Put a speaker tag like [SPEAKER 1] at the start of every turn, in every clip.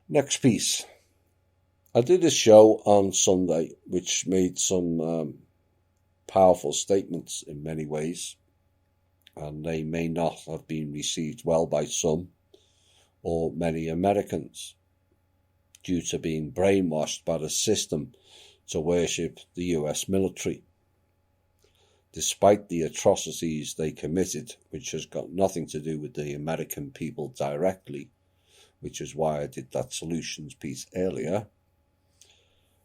[SPEAKER 1] Next piece. I did a show on Sunday which made some powerful statements in many ways, and they may not have been received well by some or many Americans due to being brainwashed by the system to worship the US military, despite the atrocities they committed, which has got nothing to do with the American people directly, which is why I did that solutions piece earlier.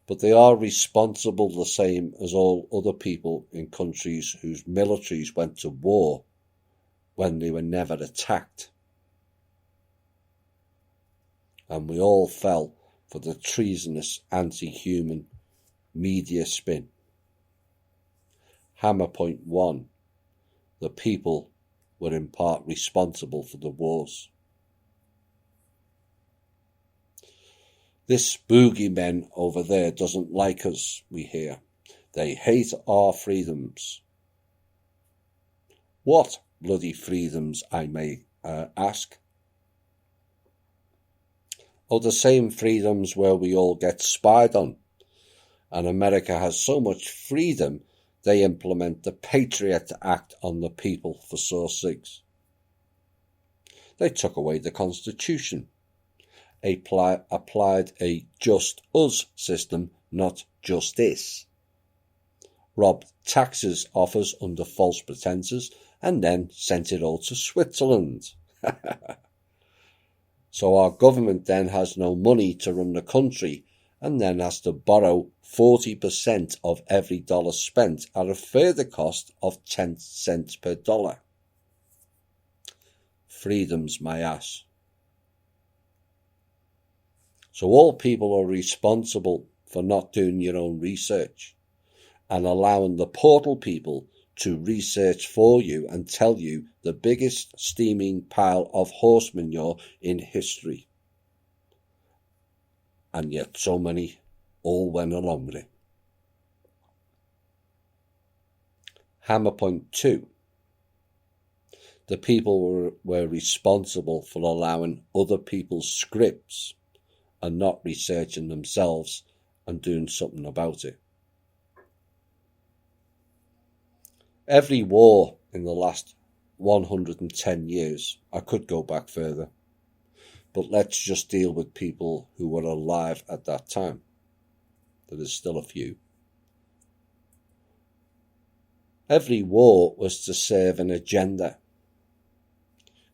[SPEAKER 1] But they are responsible the same as all other people in countries whose militaries went to war when they were never attacked. And we all fell for the treasonous anti-human media spin. Hammer point 1. The people were in part responsible for the wars. This boogeyman over there doesn't like us, we hear. They hate our freedoms. What bloody freedoms, I may ask? Oh, the same freedoms where we all get spied on. And America has so much freedom, they implement the Patriot Act on the people for source sakes. They took away the Constitution. Applied a just us system, not justice. Robbed taxes off us under false pretences and then sent it all to Switzerland. So our government then has no money to run the country and then has to borrow 40% of every dollar spent at a further cost of 10 cents per dollar. Freedom's my ass. So all people are responsible for not doing your own research and allowing the portal people to research for you and tell you the biggest steaming pile of horse manure in history. And yet so many all went along with it. Hammer point 2. The people were responsible for allowing other people's scripts and not researching themselves and doing something about it. Every war in the last 110 years, I could go back further, but let's just deal with people who were alive at that time. There is still a few. Every war was to serve an agenda,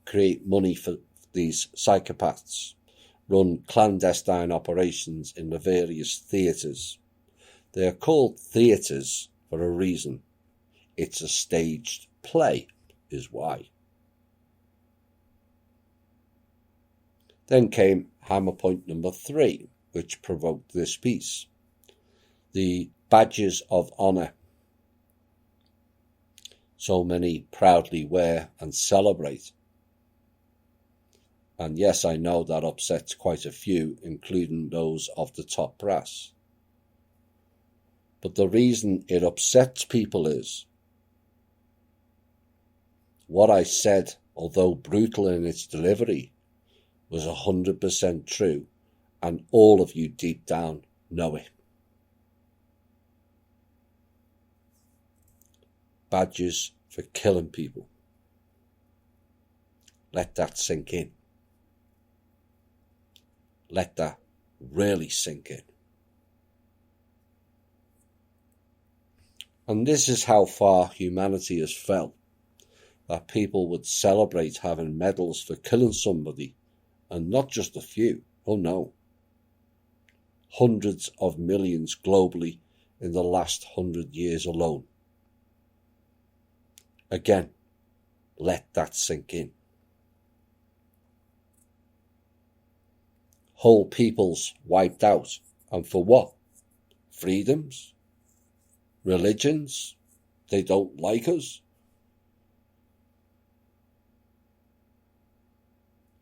[SPEAKER 1] create money for these psychopaths, run clandestine operations in the various theatres. They are called theatres for a reason. It's a staged play, is why. Then came hammer point number 3, which provoked this piece. The badges of honour. So many proudly wear and celebrate. And yes, I know that upsets quite a few, including those of the top brass. But the reason it upsets people is what I said, although brutal in its delivery, was 100% true, and all of you deep down know it. Badges for killing people. Let that sink in. Let that really sink in. And this is how far humanity has fell, that people would celebrate having medals for killing somebody, and not just a few, oh no. Hundreds of millions globally in the last 100 years alone. Again, let that sink in. Whole peoples wiped out, and for what? Freedoms? Religions? They don't like us?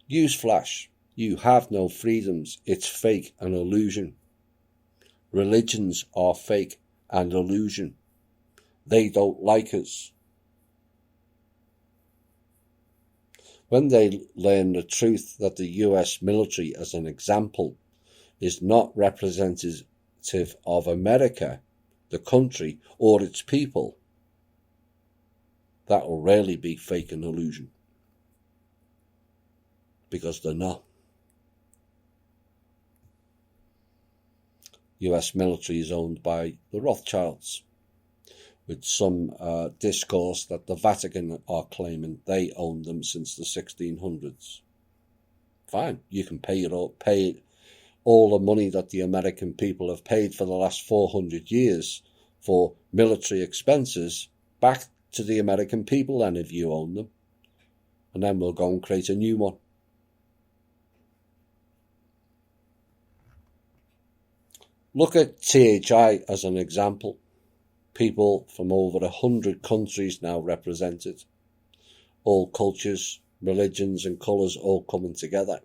[SPEAKER 1] Newsflash, you have no freedoms. It's fake and illusion. Religions are fake and illusion. They don't like us. when they learn the truth that the US military, as an example, is not representative of America, the country, or its people, that will rarely be fake and illusion. Because they're not. US military is owned by the Rothschilds, with some discourse that the Vatican are claiming they own them since the 1600s. Fine, you can pay all the money that the American people have paid for the last 400 years for military expenses back to the American people then, if you own them. And then we'll go and create a new one. Look at THI as an example. People from over 100 countries now represented. All cultures, religions and colours all coming together.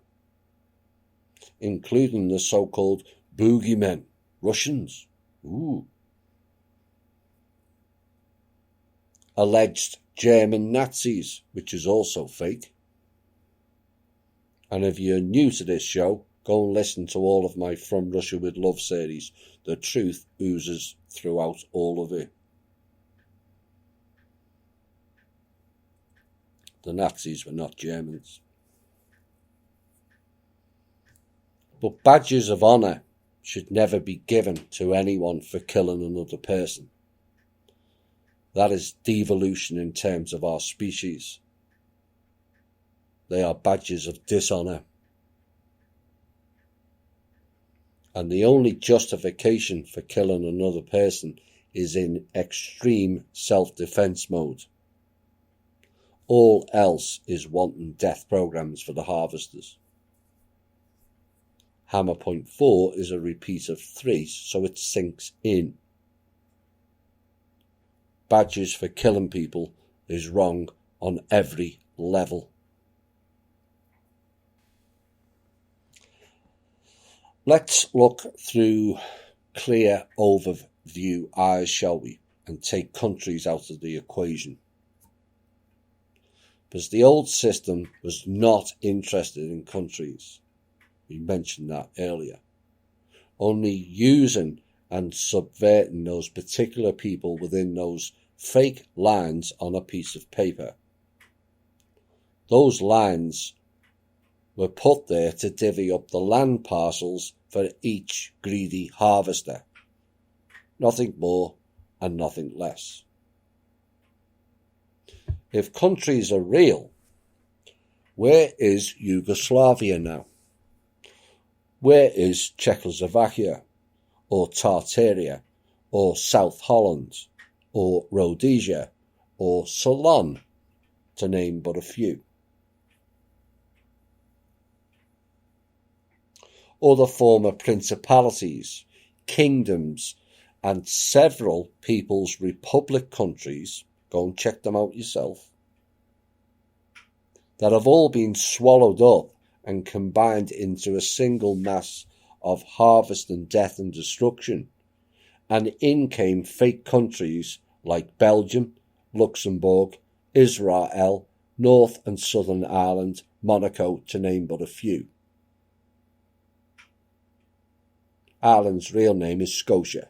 [SPEAKER 1] Including the so-called boogeymen, Russians. Ooh. Alleged German Nazis, which is also fake. And if you're new to this show, go and listen to all of my From Russia with Love series. The truth oozes throughout all of it. The Nazis were not Germans. But badges of honour should never be given to anyone for killing another person. That is devolution in terms of our species. They are badges of dishonour. And the only justification for killing another person is in extreme self-defence mode. All else is wanton death programs for the harvesters. Hammer point 4 is a repeat of 3, so it sinks in. Badges for killing people is wrong on every level. Let's look through clear overview eyes, shall we, and take countries out of the equation. Because the old system was not interested in countries. We mentioned that earlier. Only using and subverting those particular people within those fake lines on a piece of paper. Those lines were put there to divvy up the land parcels for each greedy harvester. Nothing more and nothing less. If countries are real, where is Yugoslavia now? Where is Czechoslovakia, or Tartaria, or South Holland, or Rhodesia, or Ceylon, to name but a few? Or the former principalities, kingdoms, and several People's Republic countries, go and check them out yourself, that have all been swallowed up and combined into a single mass of harvest and death and destruction. And in came fake countries like Belgium, Luxembourg, Israel, North and Southern Ireland, Monaco, to name but a few. Ireland's real name is Scotia.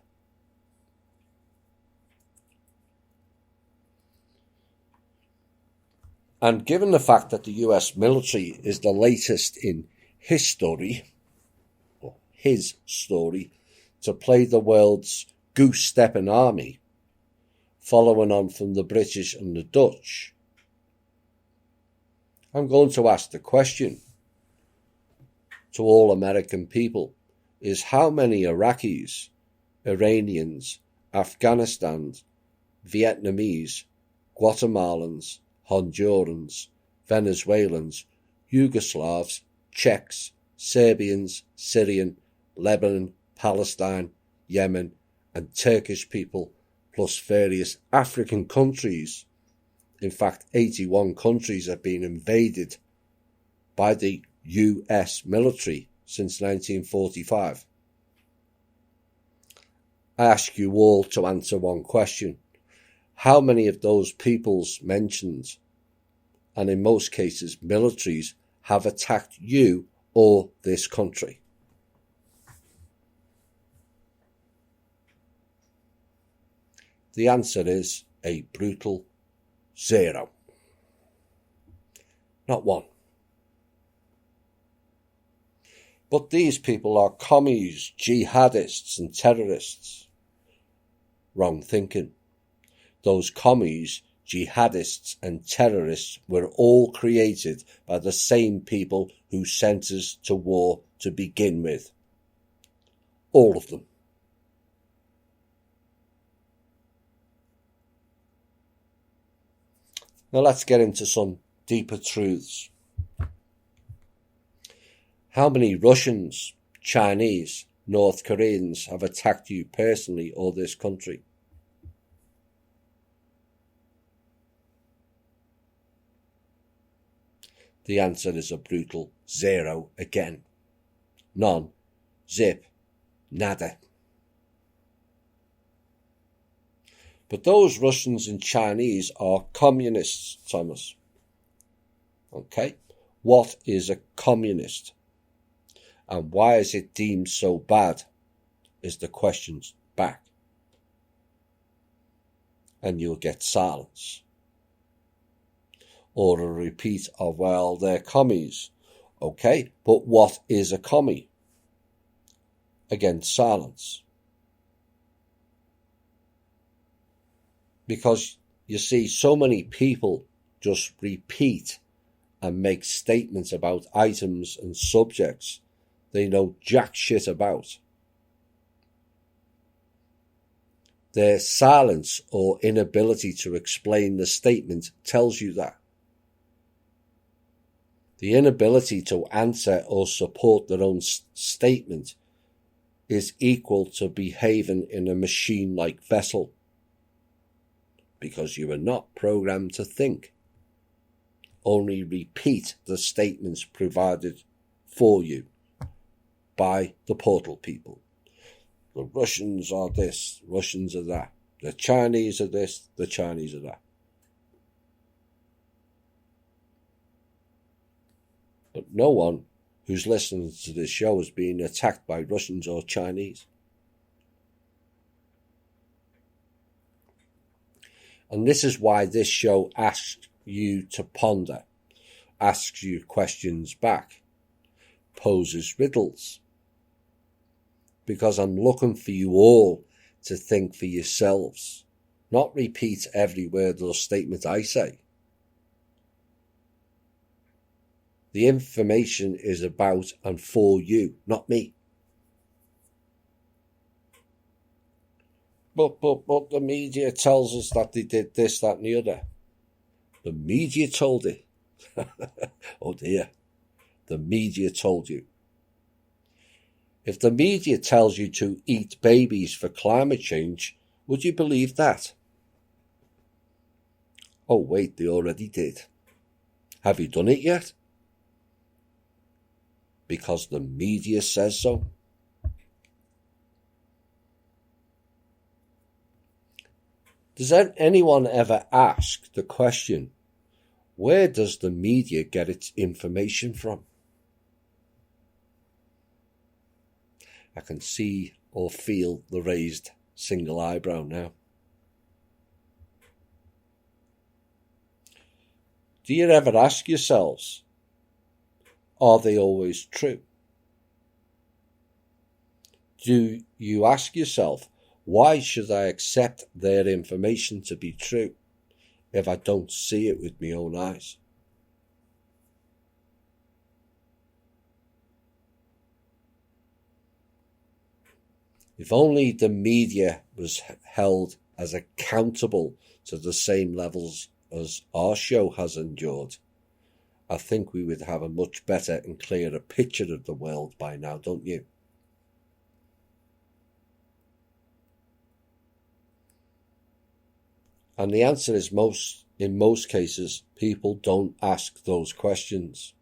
[SPEAKER 1] And given the fact that the US military is the latest in history, or his story, to play the world's goose-stepping army, following on from the British and the Dutch, I'm going to ask the question to all American people, is how many Iraqis, Iranians, Afghanistans, Vietnamese, Guatemalans, Hondurans, Venezuelans, Yugoslavs, Czechs, Serbians, Syrian, Lebanon, Palestine, Yemen, and Turkish people, plus various African countries. In fact, 81 countries have been invaded by the US military since 1945. I ask you all to answer one question. How many of those peoples mentioned and in most cases militaries, have attacked you or this country? The answer is a brutal 0. Not 1. But these people are commies, jihadists and terrorists. Wrong thinking. Those commies, jihadists and terrorists were all created by the same people who sent us to war to begin with. All of them. Now let's get into some deeper truths. How many Russians, Chinese, North Koreans have attacked you personally or this country? The answer is a brutal 0 again. None. Zip. Nada. But those Russians and Chinese are communists, Thomas. Okay? What is a communist? And why is it deemed so bad? Is the questions back. And you'll get silence. Or a repeat of, well, they're commies. Okay, but what is a commie? Again, silence. Because, you see, so many people just repeat and make statements about items and subjects they know jack shit about. Their silence or inability to explain the statement tells you that. The inability to answer or support their own statement is equal to behaving in a machine-like vessel, because you are not programmed to think. Only repeat the statements provided for you by the portal people. The Russians are this, Russians are that. The Chinese are this, the Chinese are that. But no one who's listening to this show is being attacked by Russians or Chinese. And this is why this show asks you to ponder, asks you questions back, poses riddles. Because I'm looking for you all to think for yourselves, not repeat every word or statement I say. The information is about and for you, not me. But the media tells us that they did this, that and the other. The media told it. Oh dear. The media told you. If the media tells you to eat babies for climate change, would you believe that? Oh wait, they already did. Have you done it yet? Because the media says so. Does anyone ever ask the question, where does the media get its information from? I can see or feel the raised single eyebrow now. Do you ever ask yourselves, are they always true? Do you ask yourself, why should I accept their information to be true if I don't see it with my own eyes? If only the media was held as accountable to the same levels as our show has endured, I think we would have a much better and clearer picture of the world by now, don't you? And the answer is in most cases, people don't ask those questions,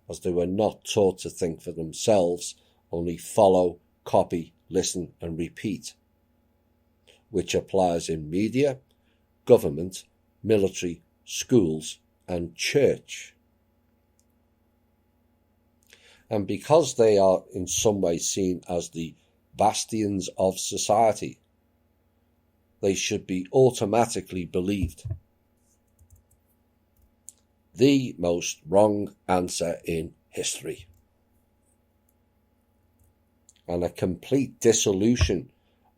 [SPEAKER 1] as they were not taught to think for themselves, only follow, copy, listen and repeat, which applies in media, government, military, schools and church. And because they are in some way seen as the bastions of society, they should be automatically believed. The most wrong answer in history. And a complete dissolution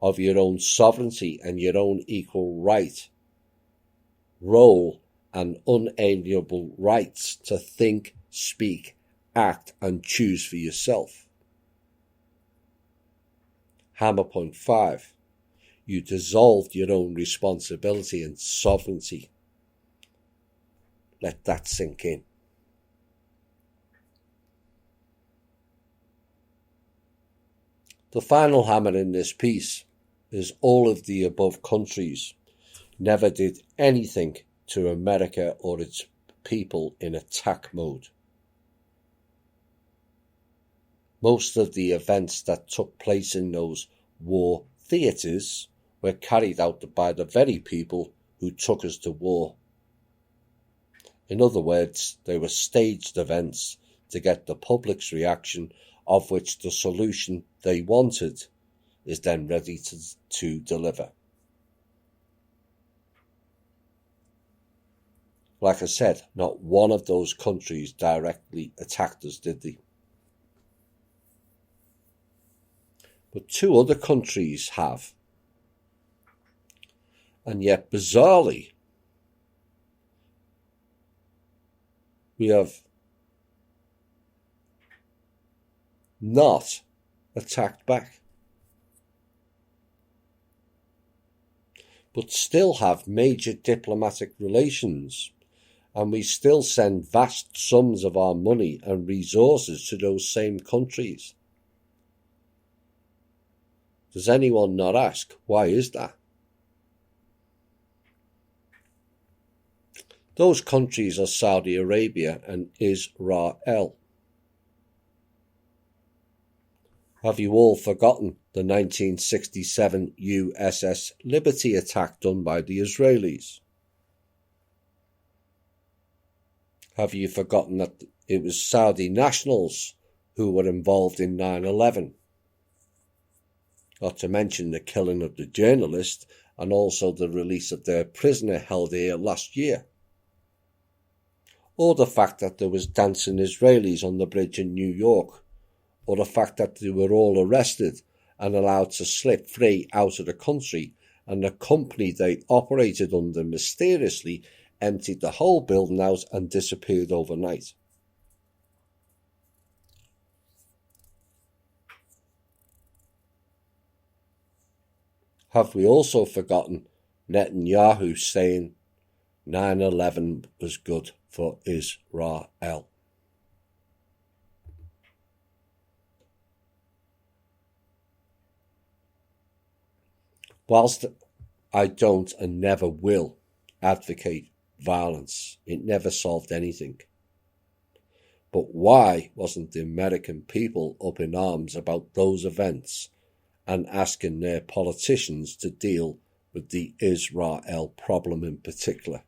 [SPEAKER 1] of your own sovereignty and your own equal right, role, and unalienable rights to think, speak, act, and choose for yourself. Hammer point 5. You dissolved your own responsibility and sovereignty. Let that sink in. The final hammer in this piece is all of the above countries never did anything to America or its people in attack mode. Most of the events that took place in those war theatres were carried out by the very people who took us to war. In other words, they were staged events to get the public's reaction, of which the solution they wanted is then ready to deliver. Like I said, not one of those countries directly attacked us, did they? But 2 other countries have. And yet, bizarrely, we have not attacked back, but still have major diplomatic relations, and we still send vast sums of our money and resources to those same countries. Does anyone not ask, why is that? Those countries are Saudi Arabia and Israel. Have you all forgotten the 1967 USS Liberty attack done by the Israelis? Have you forgotten that it was Saudi nationals who were involved in 9/11? Not to mention the killing of the journalist and also the release of their prisoner held here last year. Or the fact that there was dancing Israelis on the bridge in New York. Or the fact that they were all arrested and allowed to slip free out of the country, and the company they operated under mysteriously emptied the whole building out and disappeared overnight. Have we also forgotten Netanyahu saying 9/11 was good for Israel? Whilst I don't and never will advocate violence, it never solved anything. But why wasn't the American people up in arms about those events and asking their politicians to deal with the Israel problem in particular?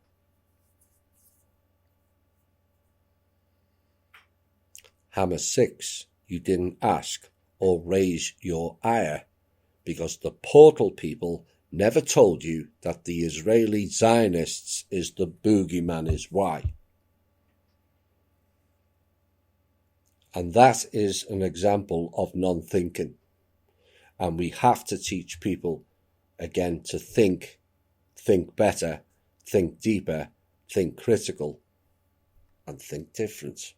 [SPEAKER 1] Hammer 6, you didn't ask or raise your ire because the portal people never told you that the Israeli Zionists is the boogeyman is why. And that is an example of non-thinking. And we have to teach people, again, to think better, think deeper, think critical, and think different.